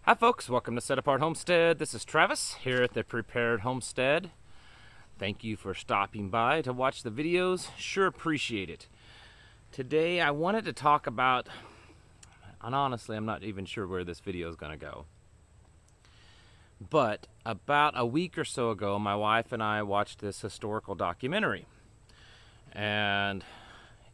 Hi folks, welcome to Set Apart Homestead. This is Travis here at the Prepared Homestead. Thank you for stopping by to watch the videos. Sure appreciate it. Today I wanted to talk about, and honestly I'm not even sure where this video is going to go, but about a week or so ago my wife and I watched this historical documentary. And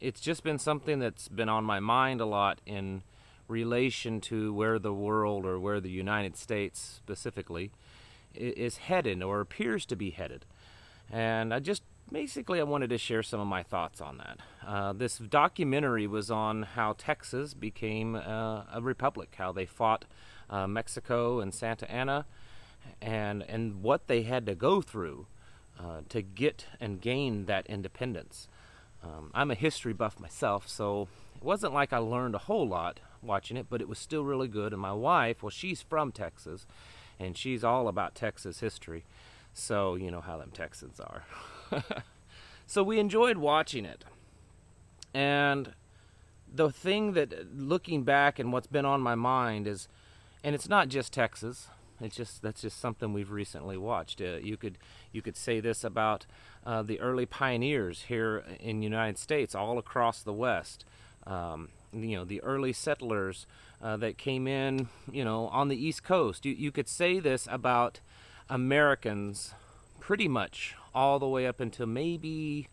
it's just been something that's been on my mind a lot in relation to where the world, or where the United States specifically, is headed or appears to be headed. And I wanted to share some of my thoughts on that. This documentary was on how Texas became a republic, how they fought Mexico and Santa Anna, and what they had to go through to get and gain that independence. I'm a history buff myself, so it wasn't like I learned a whole lot watching it, but it was still really good. And my wife, well, she's from Texas, and she's all about Texas history, so you know how them Texans are. So we enjoyed watching it. And the thing that, looking back and what's been on my mind is, and it's not just Texas, that's just something we've recently watched. You could say this about the early pioneers here in the United States, all across the West. The early settlers that came in, on the East Coast. You could say this about Americans pretty much all the way up until maybe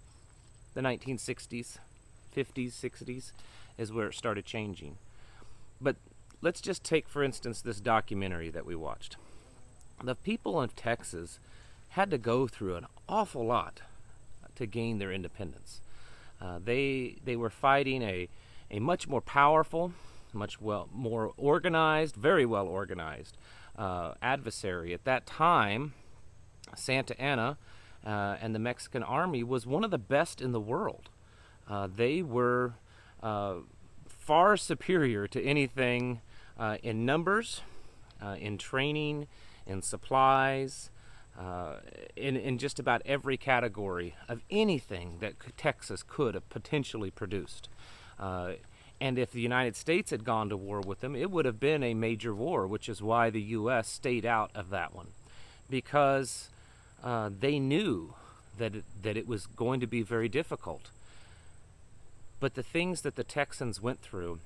the 1960s, 50s, 60s is where it started changing. But let's just take, for instance, this documentary that we watched. The people of Texas had to go through an awful lot to gain their independence. They were fighting a much more powerful, more organized, very well organized adversary. At that time, Santa Anna and the Mexican army was one of the best in the world. They were far superior to anything in numbers, in training, in supplies, in just about every category of anything that Texas could have potentially produced. And if the United States had gone to war with them, it would have been a major war, which is why the U.S. stayed out of that one, because they knew that it was going to be very difficult. But the things that the Texans went through,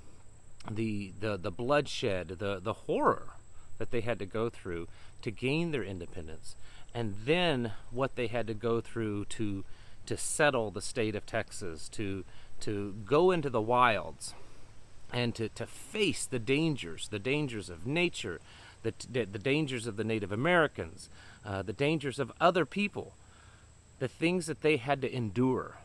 the bloodshed, the horror that they had to go through to gain their independence, and then what they had to go through to settle the state of Texas, to go into the wilds and to face the dangers of nature, the dangers of the Native Americans, the dangers of other people, the things that they had to endure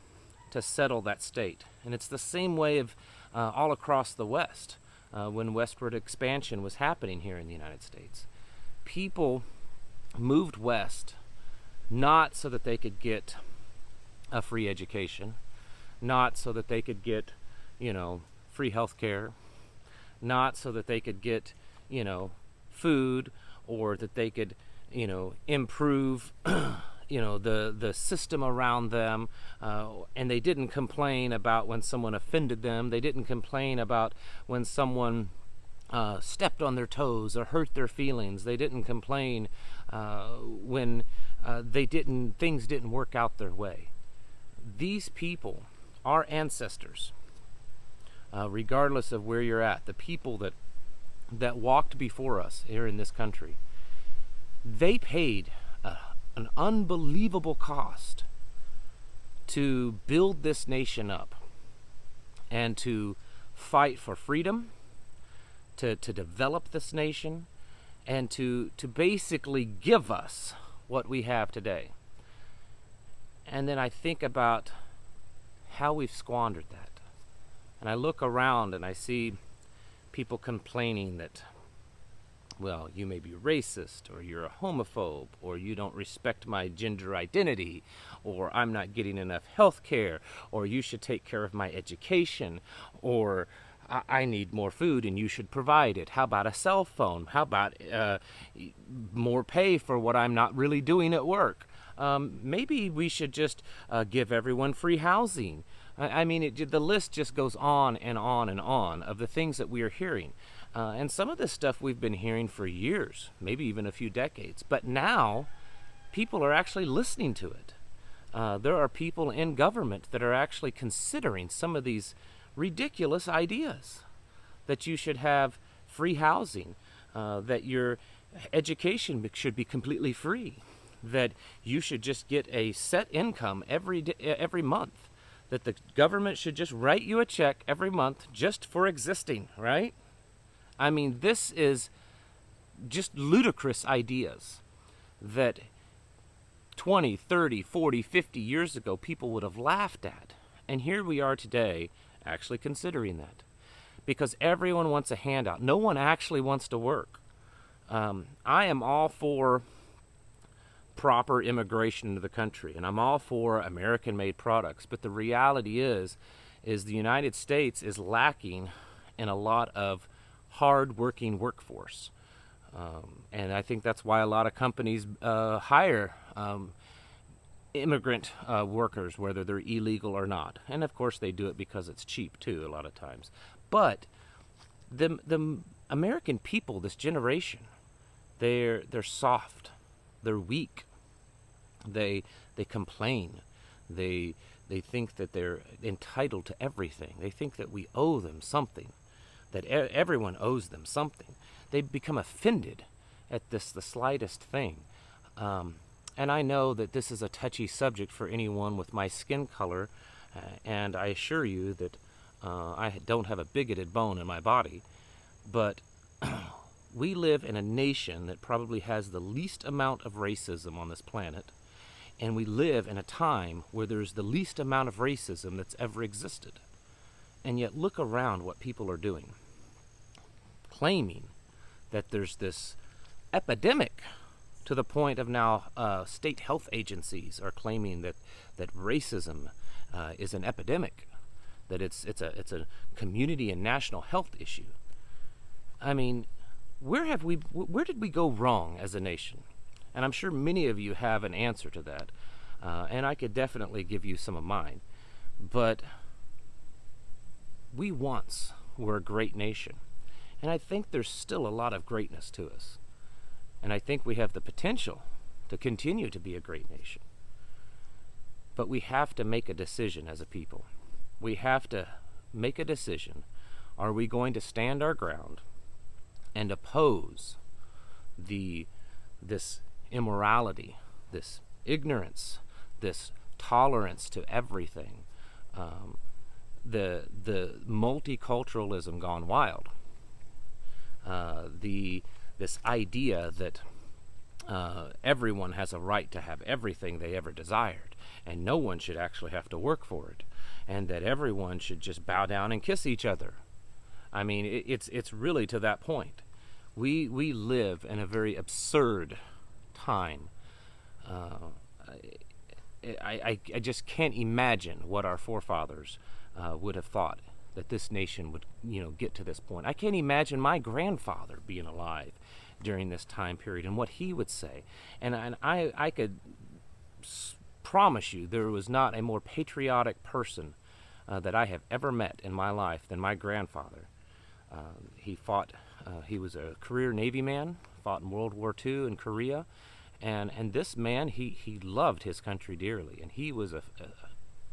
to settle that state. And it's the same way of all across the West when westward expansion was happening here in the United States. People moved west not so that they could get a free education, not so that they could get, free health care, not so that they could get, food, or that they could, improve, the system around them. And they didn't complain about when someone offended them. They didn't complain about when someone stepped on their toes or hurt their feelings. They didn't complain when things didn't work out their way. These people, our ancestors, regardless of where you're at, the people that walked before us here in this country, they paid an unbelievable cost to build this nation up and to fight for freedom, to develop this nation, and to basically give us what we have today. And then I think about how we've squandered that. And I look around and I see people complaining that, well, you may be racist, or you're a homophobe, or you don't respect my gender identity, or I'm not getting enough health care, or you should take care of my education, or I need more food and you should provide it. How about a cell phone? How about more pay for what I'm not really doing at work? Maybe we should just give everyone free housing. I mean, the list just goes on and on and on of the things that we are hearing. And some of this stuff we've been hearing for years, maybe even a few decades. But now, people are actually listening to it. There are people in government that are actually considering some of these ridiculous ideas. That you should have free housing, that your education should be completely free, that you should just get a set income every month, that the government should just write you a check every month just for existing, right? I mean, this is just ludicrous ideas that 20, 30, 40, 50 years ago people would have laughed at. And here we are today actually considering that. Because everyone wants a handout. No one actually wants to work. I am all for proper immigration into the country, and I'm all for American-made products. But the reality is the United States is lacking in a lot of hard-working workforce. And I think that's why a lot of companies hire immigrant workers, whether they're illegal or not. And of course they do it because it's cheap too a lot of times. But the American people, this generation, they're soft, they're weak, they complain, they think that they're entitled to everything. They think that we owe them something, that everyone owes them something. They become offended at the slightest thing. And I know that this is a touchy subject for anyone with my skin color, and I assure you that I don't have a bigoted bone in my body, but we live in a nation that probably has the least amount of racism on this planet, and we live in a time where there's the least amount of racism that's ever existed. And yet look around what people are doing, claiming that there's this epidemic, to the point of now state health agencies are claiming that racism is an epidemic, that it's a community and national health issue. I mean, where did we go wrong as a nation? And I'm sure many of you have an answer to that, and I could definitely give you some of mine. But we once were a great nation, and I think there's still a lot of greatness to us. And I think we have the potential to continue to be a great nation. But we have to make a decision as a people. We have to make a decision. Are we going to stand our ground and oppose this immorality, this ignorance, this tolerance to everything, the multiculturalism gone wild, this idea that everyone has a right to have everything they ever desired, and no one should actually have to work for it, and that everyone should just bow down and kiss each other. I mean, it's really to that point. We live in a very absurd time. I just can't imagine what our forefathers would have thought that this nation would, get to this point. I can't imagine my grandfather being alive during this time period and what he would say. And I could promise you there was not a more patriotic person that I have ever met in my life than my grandfather. He was a career Navy man, fought in World War II in Korea, and this man, he loved his country dearly, and he was a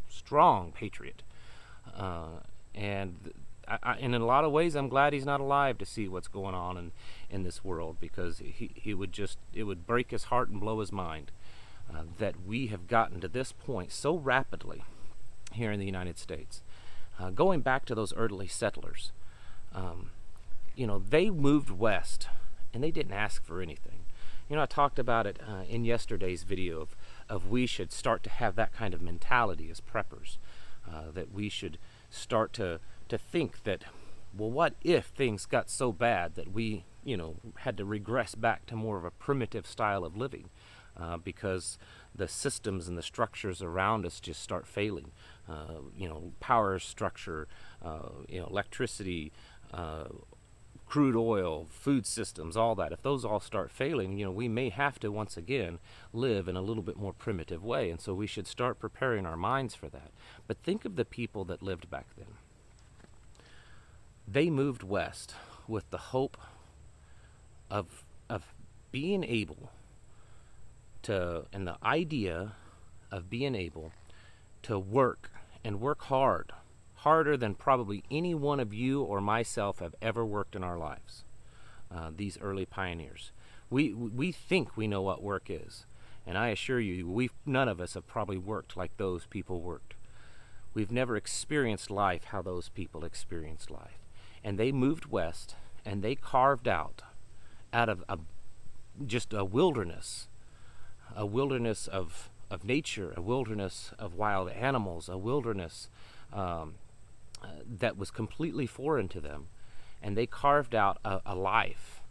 strong patriot. And in a lot of ways, I'm glad he's not alive to see what's going on in this world, because it would break his heart and blow his mind that we have gotten to this point so rapidly here in the United States. Going back to those early settlers, they moved west, and they didn't ask for anything. I talked about it in yesterday's video of we should start to have that kind of mentality as preppers, that we should start to think that, well, what if things got so bad that we, had to regress back to more of a primitive style of living, because the systems and the structures around us just start failing. Power structure, electricity, crude oil, food systems, all that, if those all start failing, we may have to once again live in a little bit more primitive way. And so we should start preparing our minds for that. But think of the people that lived back then. They moved west with the hope of being able to, and the idea of being able to work and work hard, harder than probably any one of you or myself have ever worked in our lives. These early pioneers. We think we know what work is. And I assure you, none of us have probably worked like those people worked. We've never experienced life how those people experienced life. And they moved west, and they carved out of just a wilderness of nature, a wilderness of wild animals, a wilderness that was completely foreign to them. And they carved out a life.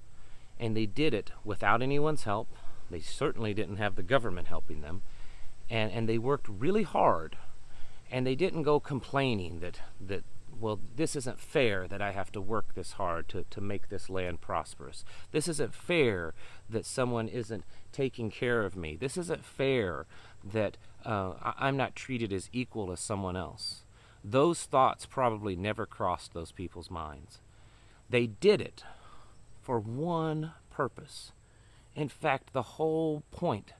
And they did it without anyone's help. They certainly didn't have the government helping them. And they worked really hard. And they didn't go complaining that well, this isn't fair that I have to work this hard to make this land prosperous. This isn't fair that someone isn't taking care of me. This isn't fair that I'm not treated as equal as someone else. Those thoughts probably never crossed those people's minds. They did it for one purpose. In fact, the whole point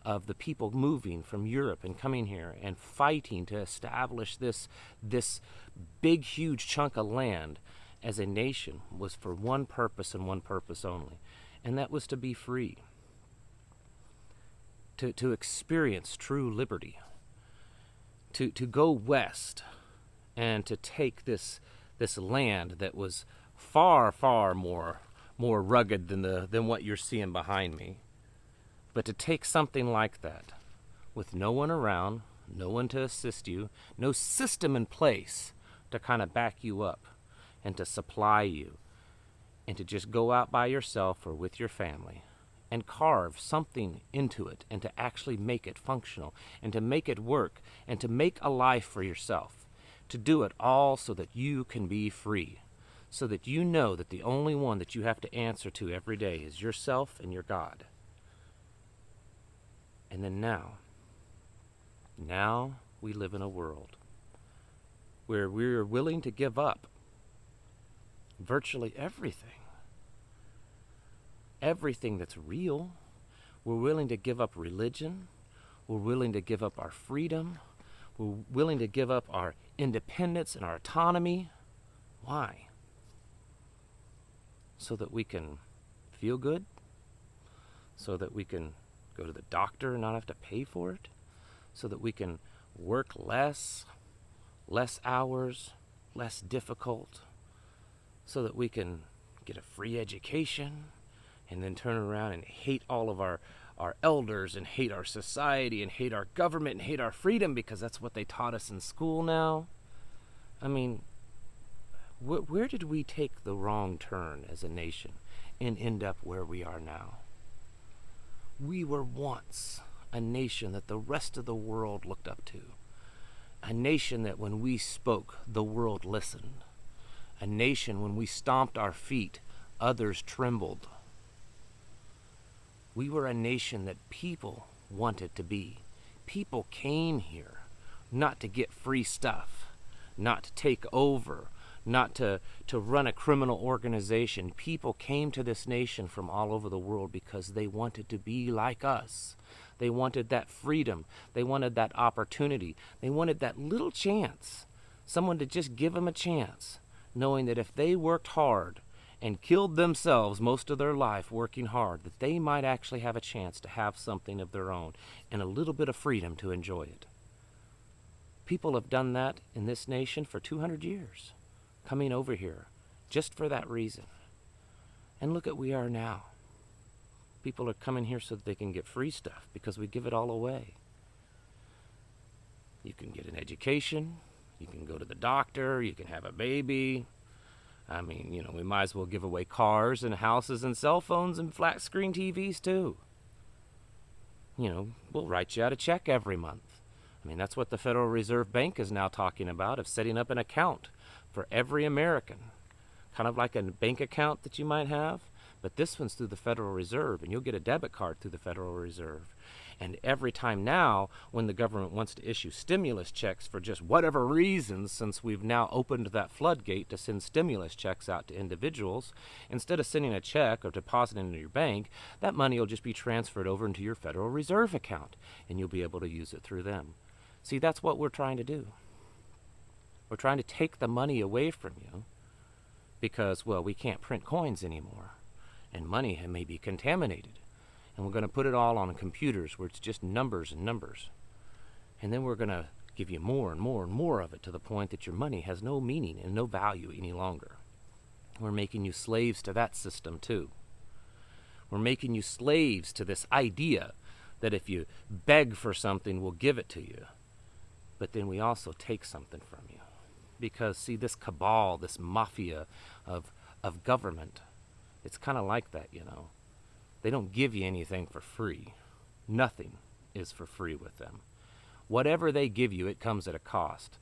of the people moving from Europe and coming here and fighting to establish this big, huge chunk of land as a nation was for one purpose and one purpose only, and that was to be free, to experience true liberty, to go west and to take this land that was far, far more rugged than what you're seeing behind me. But to take something like that, with no one around, no one to assist you, no system in place to kind of back you up and to supply you, and to just go out by yourself or with your family and carve something into it and to actually make it functional and to make it work and to make a life for yourself, to do it all so that you can be free, so that you know that the only one that you have to answer to every day is yourself and your God. And then now we live in a world where we're willing to give up virtually everything that's real. We're willing to give up religion. We're willing to give up our freedom. We're willing to give up our independence and our autonomy. Why? So that we can feel good? So that we can go to the doctor and not have to pay for it? So that we can work less hours, less difficult? So that we can get a free education and then turn around and hate all of our elders and hate our society and hate our government and hate our freedom because that's what they taught us in school now? I mean, where did we take the wrong turn as a nation and end up where we are now? We were once a nation that the rest of the world looked up to. A nation that when we spoke, the world listened. A nation when we stomped our feet, others trembled. We were a nation that people wanted to be. People came here not to get free stuff, not to take over, not to run a criminal organization. People came to this nation from all over the world because they wanted to be like us. They wanted that freedom. They wanted that opportunity. They wanted that little chance, someone to just give them a chance, knowing that if they worked hard and killed themselves most of their life working hard, that they might actually have a chance to have something of their own and a little bit of freedom to enjoy it. People have done that in this nation for 200 years, coming over here just for that reason. And look at we are now. People are coming here so that they can get free stuff because we give it all away. You can get an education, you can go to the doctor, you can have a baby. I mean, we might as well give away cars and houses and cell phones and flat screen TVs too. We'll write you out a check every month. I mean, that's what the Federal Reserve Bank is now talking about, of setting up an account for every American, kind of like a bank account that you might have, but this one's through the Federal Reserve, and you'll get a debit card through the Federal Reserve. And every time now, when the government wants to issue stimulus checks for just whatever reasons, since we've now opened that floodgate to send stimulus checks out to individuals, instead of sending a check or depositing it into your bank, that money will just be transferred over into your Federal Reserve account, and you'll be able to use it through them. See, that's what we're trying to do. We're trying to take the money away from you because, well, we can't print coins anymore, and money may be contaminated. And we're going to put it all on computers where it's just numbers and numbers. And then we're going to give you more and more and more of it to the point that your money has no meaning and no value any longer. We're making you slaves to that system too. We're making you slaves to this idea that if you beg for something, we'll give it to you. But then we also take something from you. Because, see, this cabal, this mafia of government, it's kind of like that, you know. They don't give you anything for free. Nothing is for free with them. Whatever they give you, it comes at a cost.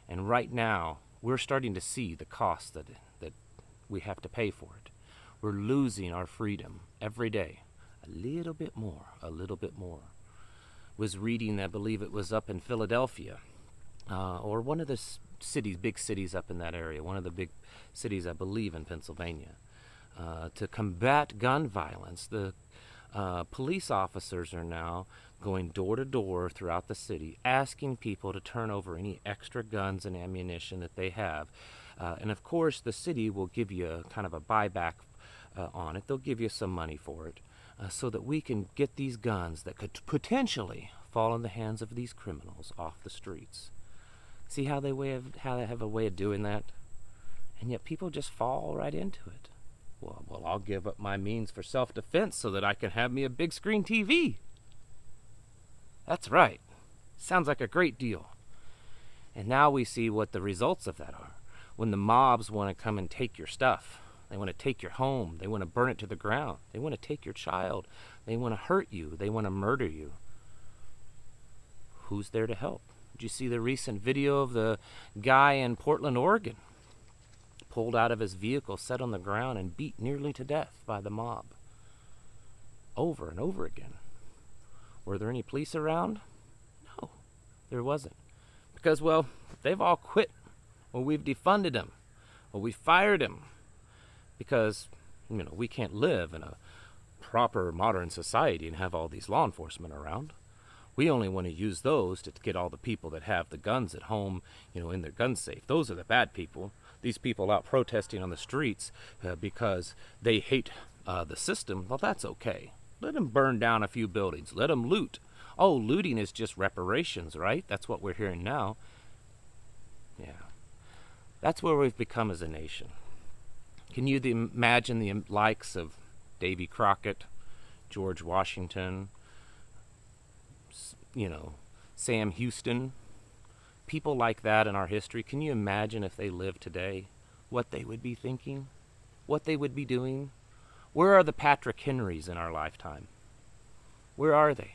And right now, we're starting to see the cost that we have to pay for it. We're losing our freedom every day. A little bit more, a little bit more. Was reading, I believe it was up in Philadelphia, or one of the cities, big cities up in that area, one of the big cities, I believe, in Pennsylvania. To combat gun violence, the police officers are now going door to door throughout the city, asking people to turn over any extra guns and ammunition that they have. And of course, the city will give you a kind of a buyback on it. They'll give you some money for it, so that we can get these guns that could potentially fall in the hands of these criminals off the streets. See how they have a way of doing that? And yet people just fall right into it. Well, I'll give up my means for self-defense so that I can have me a big screen TV. That's right. Sounds like a great deal. And now we see what the results of that are. When the mobs want to come and take your stuff, they want to take your home, they want to burn it to the ground, they want to take your child, they want to hurt you, they want to murder you. Who's there to help? Did you see the recent video of the guy in Portland, Oregon? Pulled out of his vehicle, set on the ground, and beat nearly to death by the mob. Over and over again. Were there any police around? No, there wasn't. Because, well, they've all quit. Well, we've defunded them. Well, we fired him. Because, you know, we can't live in a proper modern society and have all these law enforcement around. We only want to use those to get all the people that have the guns at home, you know, in their gun safe. Those are the bad people. These people out protesting on the streets because they hate the system, well, that's okay. Let them burn down a few buildings. Let them loot. Oh, looting is just reparations, right? That's what we're hearing now. Yeah. That's where we've become as a nation. Can you imagine the likes of Davy Crockett, George Washington, you know, Sam Houston, people like that in our history? Can you imagine if they lived today, what they would be thinking, what they would be doing? Where are the Patrick Henrys in our lifetime? Where are they?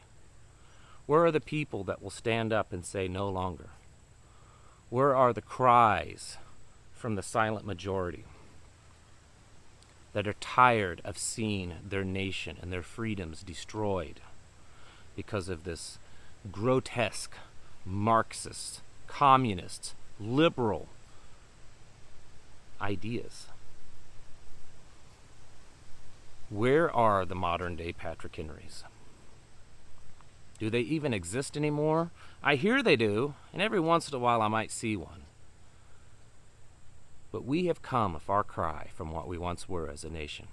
Where are the people that will stand up and say no longer? Where are the cries from the silent majority that are tired of seeing their nation and their freedoms destroyed because of this grotesque, Marxist, communist, liberal ideas? Where are the modern day Patrick Henrys? Do they even exist anymore? I hear they do, and every once in a while I might see one. But we have come a far cry from what we once were as a nation.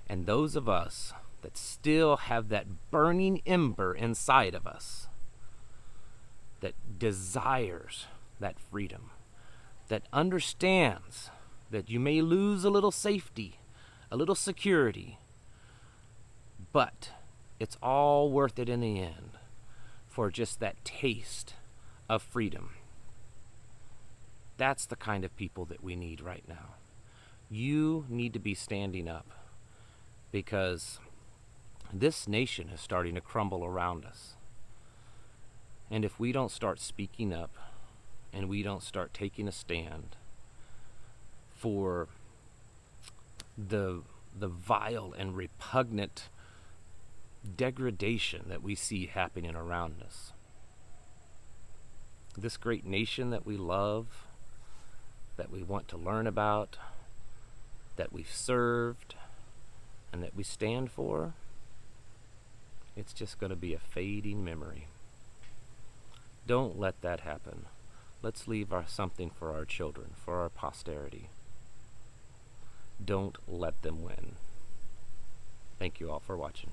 And those of us that still have that burning ember inside of us, that desires that freedom, that understands that you may lose a little safety, a little security, but it's all worth it in the end for just that taste of freedom. That's the kind of people that we need right now. You need to be standing up, because this nation is starting to crumble around us. And if we don't start speaking up and we don't start taking a stand, for the vile and repugnant degradation that we see happening around us. This great nation that we love, that we want to learn about, that we've served, and that we stand for, it's just going to be a fading memory. Don't let that happen. Let's leave something for our children, for our posterity. Don't let them win. Thank you all for watching.